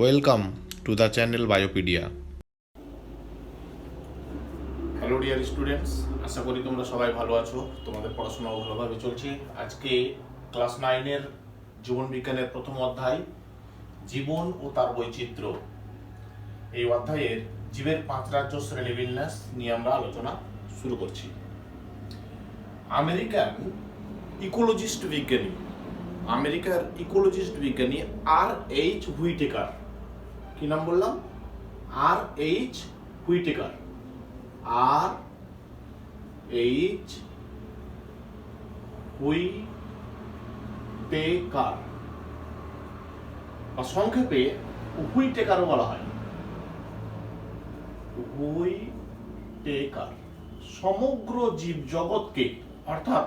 Welcome to the channel Biopedia. Hello dear students, আশা করি তোমরা সবাই ভালো আছো। তোমাদের পড়াশোনাও ভালোভাবে চলছে। আজকে ক্লাস 9-এর জীবন বিজ্ঞানের প্রথম অধ্যায় জীবন ও তার বৈচিত্র্য। এই অধ্যায়ের জীবের 5 রাজ্য শ্রেণীবিন্যাস নিয়ে আমরা আলোচনা শুরু করছি। আমেরিকার ইকোলজিস্ট বিজ্ঞানী আর.এইচ. হুইটেকার, কি নাম বললাম? আর.এইচ. হুইটেকার। আর.এইচ. হুইটেকার বা সংক্ষেপে হুইটেকারও বলা হয়। হুইটেকার সমগ্র জীব জগৎকে, অর্থাৎ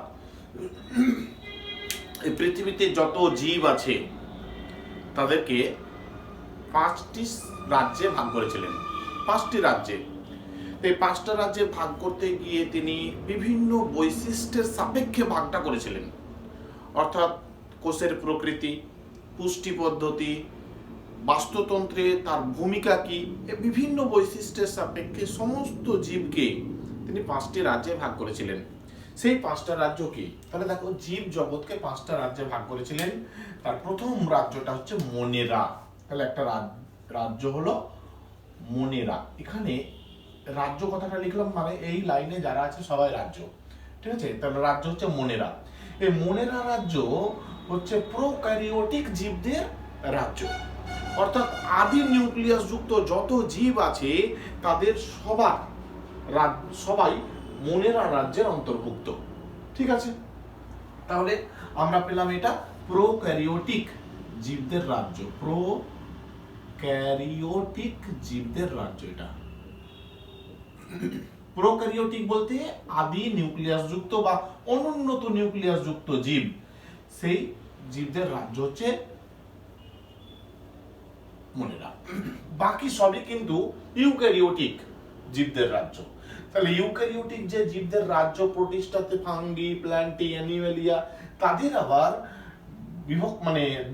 এই পৃথিবীতে যত জীব আছে তাদেরকে 5টি রাজ্যে ভাগ করেছিলেন। 5টি রাজ্যে। এই 5টা রাজ্যে ভাগ করতে গিয়ে তিনি বিভিন্ন বৈশিষ্ট্যের সাপেক্ষে ভাগটা করেছিলেন। অর্থাৎ কোষের প্রকৃতি, পুষ্টি পদ্ধতি, বাস্তুতন্ত্রে তার ভূমিকা কি, এই বিভিন্ন বৈশিষ্ট্যের সাপেক্ষে সমস্ত জীবকে তিনি 5টি রাজ্যে ভাগ করেছিলেন। সেই 5টা রাজ্য কি? তাহলে দেখো, জীব জগৎকে 5টা রাজ্যে ভাগ করেছিলেন। তার প্রথম রাজ্যটা হচ্ছে মনেরা। তাহলে একটা রাজ্য হলো মনেরা। এখানে রাজ্য কথাটা লিখলাম, মানে এই লাইনে যারা আছে সবাই রাজ্য, ঠিক আছে? তাহলে রাজ্য হচ্ছে মনেরা। এই মনেরা রাজ্য হচ্ছে প্রোক্যারিওটিক জীবদের রাজ্য। অর্থাৎ আদি নিউক্লিয়াস যুক্ত যত জীব আছে তাদের সবাই মনেরা রাজ্যের অন্তর্ভুক্ত, ঠিক আছে? তাহলে আমরা পেলাম এটা প্রোক্যারিওটিক জীবদের রাজ্য। প্রোক্যারিওটিক জীবদের রাজ্য। এটা প্রোক্যারিওটিক বলতে আদি নিউক্লিয়াস যুক্ত বা অনুন্নত নিউক্লিয়াস যুক্ত জীব, সেই জীবদের রাজ্য হচ্ছে মনেরা। বাকি সবই কিন্তু ইউক্যারিওটিক জীবদের রাজ্য। তাহলে ইউক্যারিওটিক যে জীবদের রাজ্য, প্রোটিস্টাতে ফাঙ্গি, প্ল্যান্টি, অ্যানিমেলিয়া, তাদের আবার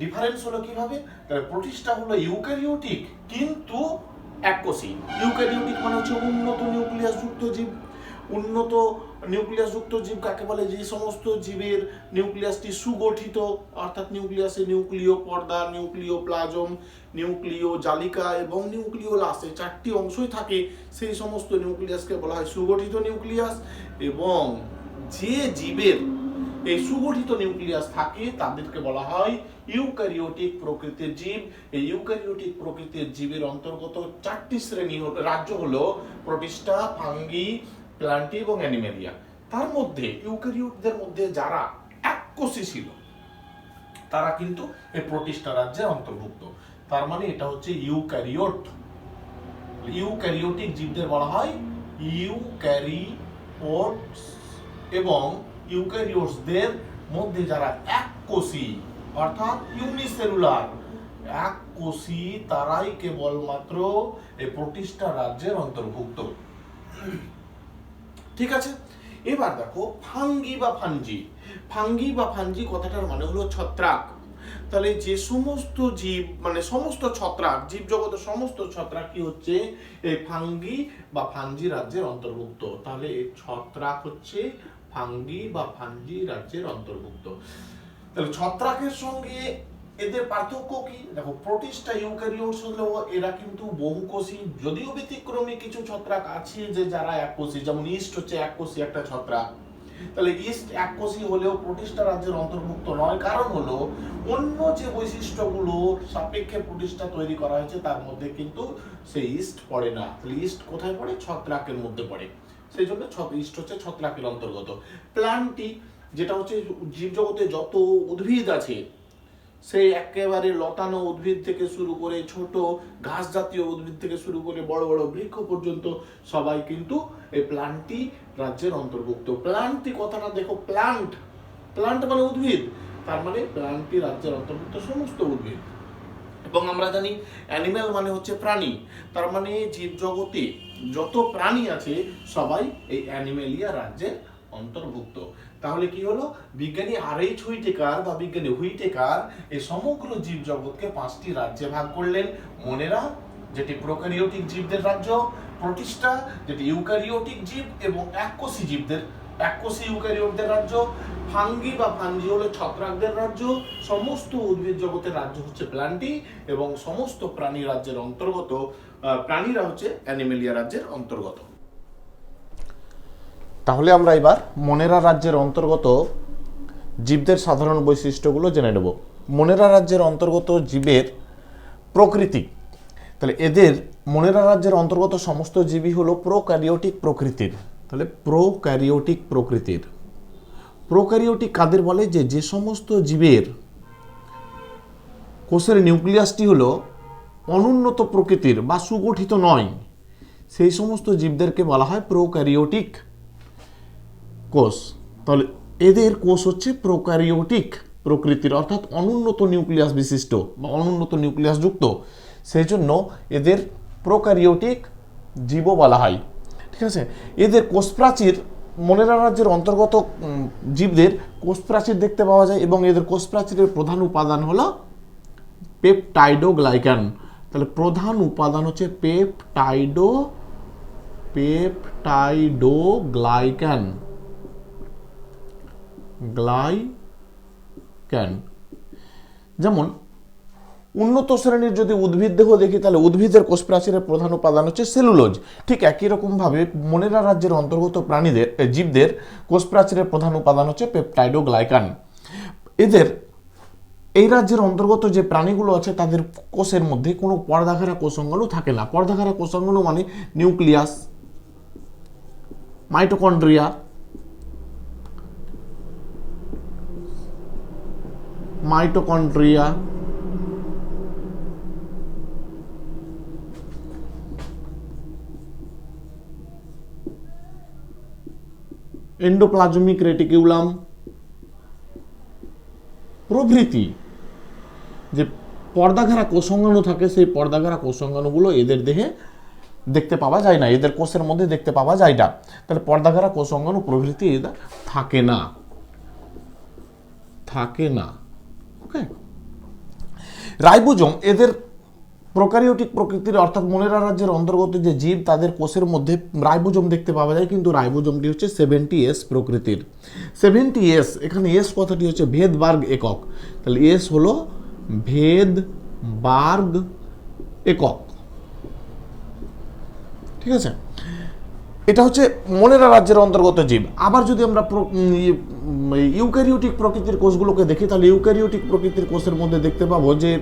ডিফারেন্স হলো কিভাবে? তাহলে প্রোটিস্টা হলো ইউক্যারিওটিক কিন্তু এককোষী। ইউক্যারিওটিক মানে হচ্ছে উন্নত নিউক্লিয়াস যুক্ত জীব। উন্নত নিউক্লিয়াস যুক্ত জীব কাকে বলে? যে সমস্ত জীবের নিউক্লিয়াসটি সুগঠিত, অর্থাৎ নিউক্লিয়াসে নিউক্লিয় পর্দা, নিউক্লিয় প্লাজম, নিউক্লিয় জালিকা এবং নিউক্লিয় লাস, এই 4টি অংশই থাকে। সেই সমস্ত নিউক্লিয়াসকে বলা হয় সুগঠিত নিউক্লিয়াস। এবং যে জীবের এই সুগঠিত নিউক্লিয়াস থাকে তাদেরকে বলা হয় ইউক্যারিওটিক প্রকৃতির জীব। এই ইউক্যারিওটিক প্রকৃতির জীবের অন্তর্গত 4টি শ্রেণী রাজ্য হলো প্রোটিস্টা, ফাঙ্গি, প্ল্যান্টি এবং অ্যানিমেলিয়া। তার মধ্যে ইউক্যারিওটদের মধ্যে যারা এককোষী ছিল তারা কিন্তু এই প্রোটিস্টা রাজ্যের অন্তর্ভুক্ত। তার মানে এটা হচ্ছে ইউক্যারিওট। ইউক্যারিওটিক জীবদের বলা হয় ইউক্যারিওটস। এবং ইউক্যারিওটসদের মধ্যে যারা এককোষী, অর্থাৎ ইউনিসেলুলার, এককোষী, তারাই কেবলমাত্র এই প্রোটিস্টা রাজ্যের অন্তর্ভুক্ত, ঠিক আছে? এবার দেখো, ফাঙ্গি বা ফাঞ্জি কথাটার মানে হলো ছত্রাক। তাহলে যে সমস্ত জীব, মানে সমস্ত ছত্রাক, জীব জগতের সমস্ত ছত্রাক কি হচ্ছে? এই ফাঙ্গি বা ফাঞ্জি রাজ্যের অন্তর্ভুক্ত। তাহলে এই ছত্রাক হচ্ছে ফাঙ্গি বা ফাঞ্জি রাজ্যের অন্তর্ভুক্ত। তাহলে ছত্রাকের সঙ্গে এদের পার্থক্য কি? দেখো, প্রোটিস্টা ইউক্যারিওটস হলেও এরা কিন্তু বহুকোষী, যদিও ব্যতিক্রমী কিছু ছত্রাক আছে যে যারা এককোষী, যেমন ইস্ট হচ্ছে এককোষী একটা ছত্রাক। তাহলে ইস্ট এককোষী হলেও প্রোটিস্টা রাজ্যের অন্তর্ভুক্ত নয়। কারণ হলো অন্য যে বৈশিষ্ট্যগুলো সাপেক্ষে প্রোটিস্টা তৈরি করা হয়েছে তার মধ্যে কিন্তু সেই ইস্ট পড়ে না। তাহলে ইস্ট কোথায় পড়ে? ছত্রাকের মধ্যে পড়ে। সেই জন্য ইস্ট হচ্ছে ছত্রাকের অন্তর্গত। প্ল্যান্টি, যেটা হচ্ছে জীবজগতে যত উদ্ভিদ আছে, সেই একেবারে লতানো উদ্ভিদ থেকে শুরু করে ছোট ঘাস জাতীয় উদ্ভিদ থেকে শুরু করে বড় বড় বৃক্ষ পর্যন্ত সবাই কিন্তু এই প্ল্যান্টি রাজ্যের অন্তর্ভুক্ত। প্ল্যান্টি কথাটা দেখো, প্ল্যান্ট মানে উদ্ভিদ, তার মানে প্ল্যান্টি রাজ্যের অন্তর্ভুক্ত সমস্ত উদ্ভিদ। এবং আমরা জানি অ্যানিম্যাল মানে হচ্ছে প্রাণী, তার মানে জীবজগতে যত প্রাণী আছে সবাই এই অ্যানিমেলিয়া রাজ্যের অন্তর্ভুক্ত। তাহলে কি হলো, বিজ্ঞানী আর.এইচ. হুইটেকার বা বিজ্ঞানী হুইটেকার এই সমগ্র জীব জগৎকে 5টি রাজ্যে ভাগ করলেন। মনেরা, যেটি প্রোক্যারিওটিক জীবদের রাজ্য, প্রোটিস্টা যেটি ইউক্যারিওটিক জীব এবং এককোষী জীবদের, এককোষী ইউক্যারিওটদের রাজ্য, ফাঙ্গি বা ফাঞ্জি হলো ছত্রাকদের রাজ্য, সমস্ত উদ্ভিদ জগতের রাজ্য হচ্ছে প্ল্যান্টি এবং সমস্ত প্রাণী রাজ্যের অন্তর্গত প্রাণীরা হচ্ছে অ্যানিমেলিয়া রাজ্যের অন্তর্গত। তাহলে আমরা এবার মনেরা রাজ্যের অন্তর্গত জীবদের সাধারণ বৈশিষ্ট্যগুলো জেনে নেব। মনেরা রাজ্যের অন্তর্গত জীবের প্রকৃতি। তাহলে এদের মনেরা রাজ্যের অন্তর্গত সমস্ত জীবই হলো প্রোক্যারিওটিক প্রকৃতির। তাহলে প্রোক্যারিওটিক প্রকৃতির। প্রোক্যারিওটিক কাদের বলে? যে সমস্ত জীবের কোষের নিউক্লিয়াসটি হলো অনুন্নত প্রকৃতির বা সুগঠিত নয়, সেই সমস্ত জীবদেরকে বলা হয় প্রোক্যারিওটিক কোষ। তাহলে এদের কোষ হচ্ছে প্রোক্যারিওটিক প্রকৃতির, অর্থাৎ অনুন্নত নিউক্লিয়াস বিশিষ্ট বা অনুন্নত নিউক্লিয়াস যুক্ত, সেই জন্য এদের প্রোক্যারিওটিক জীবও বলা হয়। ঠিক আছে, এদের কোষ প্রাচীর, মনেরা রাজ্যের অন্তর্গত জীবদের কোষ প্রাচীর দেখতে পাওয়া যায় এবং এদের কোষ প্রাচীরের প্রধান উপাদান হলো পেপটাইডোগ্লাইকান। তাহলে প্রধান উপাদান হচ্ছে পেপটাইডোগ্লাইকান। যেমন উন্নত শ্রেণীর যদি উদ্ভিদ দেহ দেখি, তাহলে উদ্ভিদের কোষ প্রাচীরের প্রধান উপাদান হচ্ছে সেলুলোজ। ঠিক একই রকম ভাবে মনেরা রাজ্যের অন্তর্গত প্রাণীদের, জীবদের কোষ প্রাচীরের প্রধান উপাদান হচ্ছে পেপটাইডোগ্লাইকান। এদের এই রাজ্যের অন্তর্গত যে প্রাণীগুলো আছে তাদের কোষের মধ্যে কোনো পর্দাঘেরা কোষাঙ্গাণু থাকে না। পর্দাঘেরা কোষাঙ্গাণু মানে নিউক্লিয়াস, মাইটোকন্ড্রিয়া, এন্ডোপ্লাজমিক রেটিকুলাম প্রভৃতি যে পর্দাঘেরা কোষাঙ্গাণু থাকে, সেই পর্দাঘেরা কোষাঙ্গাণুগুলো এদের দেহে দেখতে পাওয়া যায় না, এদের কোষের মধ্যে দেখতে পাওয়া যায় না। তাহলে পর্দাঘেরা কোষাঙ্গাণু প্রভৃতি এদের থাকে না। ওকে, রাইবোজোম এদের প্রোক্যারিওটিক প্রকৃতির, অর্থাৎ মনেরা রাজ্যের অন্তর্গত যে জীব তাদের কোষের মধ্যে রাইবোজোম দেখতে পাওয়া যায়, কিন্তু রাইবোজোমটি হচ্ছে 70S প্রকৃতির। 70S, এখানে এস কথাটি হচ্ছে ভেদবার্গ একক। তাহলে এস হলো ভেদবার্গ একক। ঠিক আছে, এটা হচ্ছে মনেরা রাজ্যের অন্তর্গত জীব। আবার যদি আমরা ইউক্যারিওটিক প্রকৃতির কোষগুলোকে দেখি, তাহলে ইউক্যারিওটিক প্রকৃতির কোষের মধ্যে দেখতে পাবো যে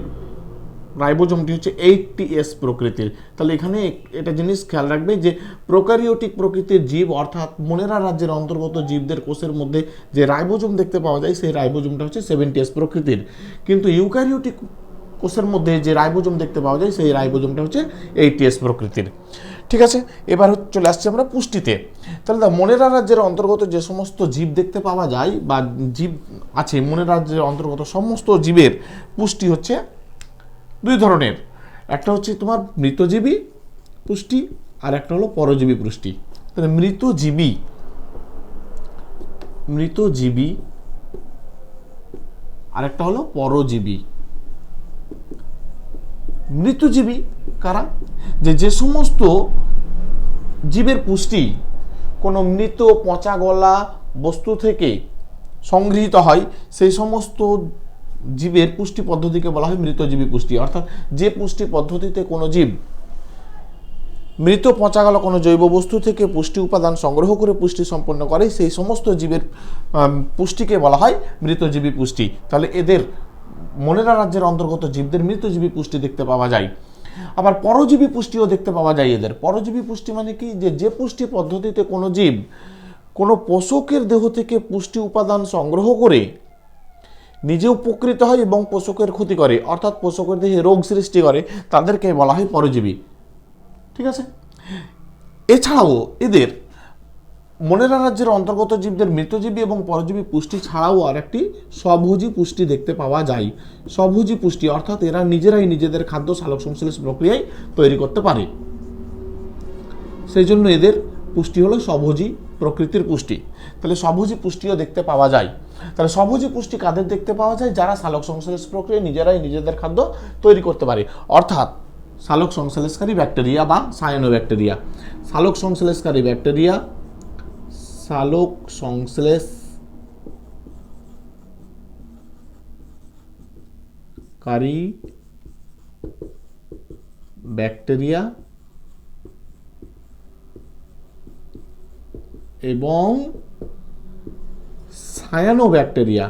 রাইবোজোমটি হচ্ছে 80S প্রকৃতির। তাহলে এখানে এটা জিনিস খেয়াল রাখবে যে প্রোক্যারিওটিক প্রকৃতির জীব, অর্থাৎ মনেরা রাজ্যের অন্তর্গত জীবদের কোষের মধ্যে যে রাইবোজোম দেখতে পাওয়া যায়, সেই রাইবোজোমটা হচ্ছে 70S প্রকৃতির। কিন্তু ইউক্যারিওটিক কোষের মধ্যে যে রাইবোজোম দেখতে পাওয়া যায়, সেই রাইবোজোমটা হচ্ছে 80S প্রকৃতির। ঠিক আছে, এবার চলে আসছে আমরা পুষ্টিতে। তাহলে মনেরা রাজ্যের অন্তর্গত যে সমস্ত জীব দেখতে পাওয়া যায় বা জীব আছে, মনেরা রাজ্যের অন্তর্গত সমস্ত জীবের পুষ্টি হচ্ছে দুই ধরনের। একটা হচ্ছে তোমার মৃতজীবী পুষ্টি, আর একটা হলো পরজীবী পুষ্টি। তাহলে মৃতজীবী আর একটা হলো পরজীবী। মৃতজীবী কারা? যে সমস্ত জীবের পুষ্টি কোনো মৃত পচা গলা বস্তু থেকে সংগৃহীত হয়, সেই সমস্ত জীবের পুষ্টি পদ্ধতিকে বলা হয় মৃতজীবী পুষ্টি। অর্থাৎ যে পুষ্টি পদ্ধতিতে কোনো জীব মৃত পচা গলা কোনো জৈব বস্তু থেকে পুষ্টি উপাদান সংগ্রহ করে পুষ্টি সম্পন্ন করে, সেই সমস্ত জীবের পুষ্টিকে বলা হয় মৃতজীবী পুষ্টি। তাহলে এদের মনেরা রাজ্যের অন্তর্গত জীবদের মৃতজীবী পুষ্টি দেখতে পাওয়া যায়। আবার পরজীবী পুষ্টিও দেখতে পাওয়া যায় এদের। পরজীবী পুষ্টি মানে কি? যে পুষ্টি পদ্ধতিতে কোনো জীব কোনো পোষকের দেহ থেকে পুষ্টি উপাদান সংগ্রহ করে নিজে উপকৃত হয় এবং পোষকের ক্ষতি করে, অর্থাৎ পোষকের দেহে রোগ সৃষ্টি করে, তাদেরকে বলা হয় পরজীবী। ঠিক আছে, এছাড়াও এদের মনেরা রাজ্যের অন্তর্গত জীবদের মৃতজীবী এবং পরজীবী পুষ্টি ছাড়াও আর একটি স্বভোজী পুষ্টি দেখতে পাওয়া যায়। স্বভোজী পুষ্টি অর্থাৎ এরা নিজেরাই নিজেদের খাদ্য সালোক সংশ্লেষ প্রক্রিয়ায় তৈরি করতে পারে, সেই জন্য এদের পুষ্টি হলো স্বভোজী প্রকৃতির পুষ্টি। তাহলে স্বভোজী পুষ্টিও দেখতে পাওয়া যায়। তাহলে স্বভোজী পুষ্টি কাদের দেখতে পাওয়া যায়? যারা সালোক সংশ্লেষ প্রক্রিয়ায় নিজেরাই নিজেদের খাদ্য তৈরি করতে পারে, অর্থাৎ সালোক সংশ্লেষকারী ব্যাকটেরিয়া বা সায়ানোব্যাকটেরিয়া। সালোক সংশ্লেষকারী ব্যাকটেরিয়া, সালোক সংশ্লেষকারী ব্যাকটেরিয়া এবং সায়ানোব্যাকটেরিয়া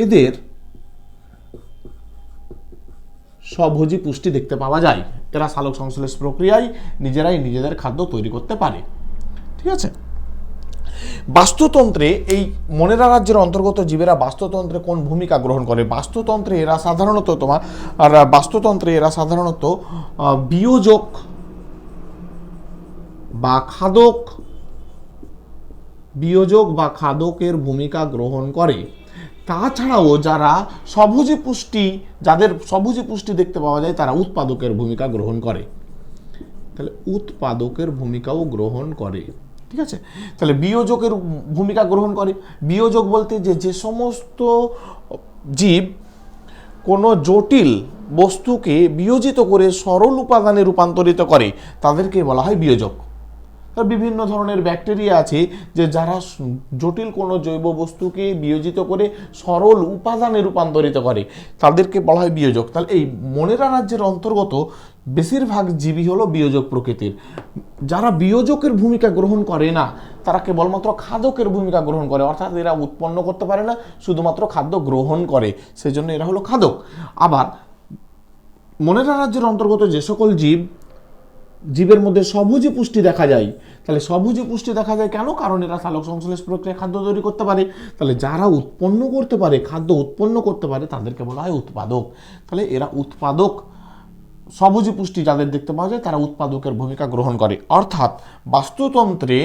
এদের স্বভোজী পুষ্টি দেখতে পাওয়া যায়। এরা সালোক সংশ্লেষ প্রক্রিয়ায় নিজেরাই নিজেদের খাদ্য তৈরি করতে পারে। ঠিক আছে। বাস্তুতন্ত্রে এই মনেরা রাজ্যের অন্তর্গত জীবেরা বাস্তুতন্ত্রে কোন ভূমিকা গ্রহণ করে? বাস্তুতন্ত্রে এরা সাধারণত বিয়োজক বা খাদকের ভূমিকা গ্রহণ করে। তাছাড়াও যাদের স্বভোজী পুষ্টি দেখতে পাওয়া যায় তারা উৎপাদকের ভূমিকা গ্রহণ করে। তাহলে উৎপাদকের ভূমিকাও গ্রহণ করে। ঠিক আছে। তাহলে বিয়োজকের ভূমিকা গ্রহণ করে। বিয়োজক বলতে যে সমস্ত জীব কোনো জটিল বস্তুকে বিয়োজিত করে সরল উপাদানে রূপান্তরিত করে তাদেরকে বলা হয় বিয়োজক। বিভিন্ন ধরনের ব্যাকটেরিয়া আছে যারা জটিল কোনো জৈব বস্তুকে বিয়োজিত করে সরল উপাদানে রূপান্তরিত করে, তাদেরকে বলা হয় বিয়োজক। তাহলে এই মনেরা রাজ্যের অন্তর্গত বেশিরভাগ জীবই হলো বিয়োজক প্রকৃতির। যারা বিয়োজকের ভূমিকা গ্রহণ করে না তারা কেবলমাত্র খাদকের ভূমিকা গ্রহণ করে, অর্থাৎ এরা উৎপন্ন করতে পারে না, শুধুমাত্র খাদ্য গ্রহণ করে, সেই জন্য এরা হলো খাদক। আবার মনেরা রাজ্যের অন্তর্গত যে সকল জীবের মধ্যে স্বভোজী পুষ্টি দেখা যায়, তাহলে স্বভোজী পুষ্টি দেখা যায় কেন? কারণ এরা সালোক সংশ্লেষ প্রক্রিয়ায় খাদ্য তৈরি করতে পারে। তাহলে যারা খাদ্য উৎপন্ন করতে পারে তাদেরকে বলা হয় উৎপাদক। তাহলে এরা উৎপাদক, স্বভোজী পুষ্টি যাদের দেখতে পাওয়া যায় তারা উৎপাদকের ভূমিকা গ্রহণ করে। অর্থাৎ বাস্তুতন্ত্রে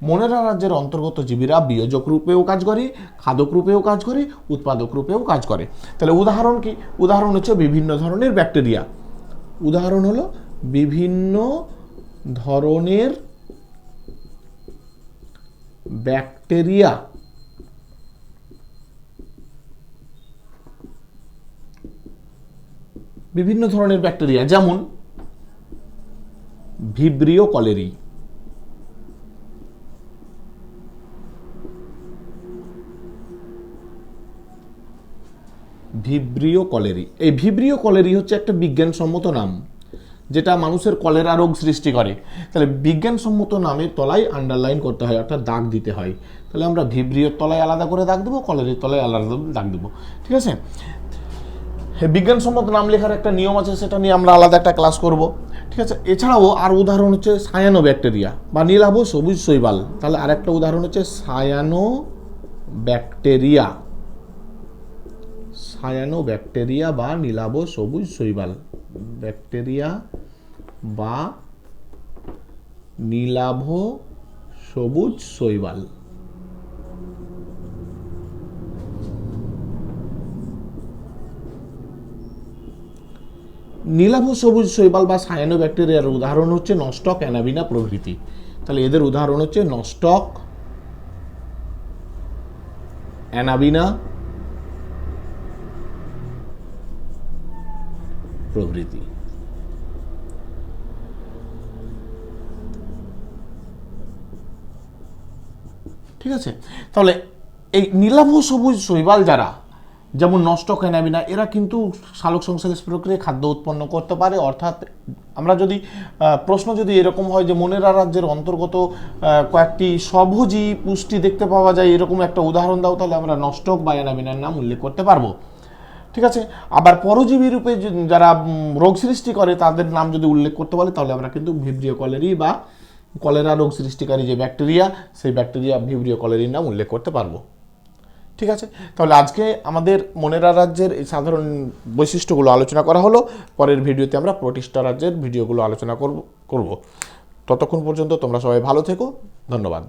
মনেরা রাজ্যের অন্তর্গত জীবীরা বিয়োজক রূপেও কাজ করে, খাদক রূপেও কাজ করে, উৎপাদক রূপেও কাজ করে। তাহলে উদাহরণ কি? উদাহরণ হচ্ছে বিভিন্ন ধরনের ব্যাকটেরিয়া। উদাহরণ হলো বিভিন্ন ধরনের ব্যাকটেরিয়া। বিভিন্ন ধরনের ব্যাকটেরিয়া যেমন ভিব্রিও কলেরি, এই ভিব্রিও কলেরি হচ্ছে একটা বিজ্ঞানসম্মত নাম যেটা মানুষের কলেরা রোগ সৃষ্টি করে। তাহলে বিজ্ঞানসম্মত নামের তলায় আন্ডারলাইন করতে হয়, অর্থাৎ দাগ দিতে হয়। তাহলে আমরা ভিব্রিওর তলায় আলাদা করে দাগ দেবো, কলেরির তলায় আলাদা দাগ দেবো। ঠিক আছে। বিজ্ঞানসম্মত নাম লেখার একটা নিয়ম আছে, সেটা নিয়ে আমরা আলাদা একটা ক্লাস করব। ঠিক আছে। এছাড়াও আর উদাহরণ হচ্ছে সায়ানোব্যাকটেরিয়া বা নীলাভ সবুজ শৈবাল। তাহলে আরেকটা উদাহরণ হচ্ছে সায়ানোব্যাকটেরিয়া বা নীলাভ সবুজ শৈবাল। ব্যাকটেরিয়া বা নীলাভ সবুজ শৈবাল। নীলাভ সবুজ শৈবাল বা সায়ানোব্যাকটেরিয়ার উদাহরণ হচ্ছে নস্টক, অ্যানাবিনা প্রভৃতি। তাহলে এদের উদাহরণ হচ্ছে নস্টক, অ্যানাবিনা প্রভৃতি। ঠিক আছে। তাহলে এই নীলাভ সবুজ শৈবাল যারা, যেমন নস্টক, অ্যানাবিনা, এরা কিন্তু সালোক সংশ্লেষ প্রক্রিয়ায় খাদ্য উৎপন্ন করতে পারে। অর্থাৎ আমরা যদি প্রশ্ন যদি এরকম হয় যে মনেরা রাজ্যের অন্তর্গত কয়েকটি স্বভোজী পুষ্টি দেখতে পাওয়া যায়, এরকম একটা উদাহরণ দাও, তাহলে আমরা নস্টক বা অ্যানাবিনার নাম উল্লেখ করতে পারবো। ঠিক আছে। আবার পরজীবী রূপে যারা রোগ সৃষ্টি করে তাদের নাম যদি উল্লেখ করতে বলে তাহলে আমরা কিন্তু ভিব্রিও কলেরি বা কলেরা রোগ সৃষ্টিকারী যে ব্যাকটেরিয়া, সেই ব্যাকটেরিয়া ভিব্রিও কলেরির নাম উল্লেখ করতে পারবো। ঠিক আছে। তাহলে আজকে আমাদের মনেরা রাজ্যের এই সাধারণ বৈশিষ্ট্যগুলো আলোচনা করা হলো। পরের ভিডিওতে আমরা প্রোটিস্টা রাজ্যের ভিডিওগুলো আলোচনা করব। ততক্ষণ পর্যন্ত তোমরা সবাই ভালো থেকো। ধন্যবাদ।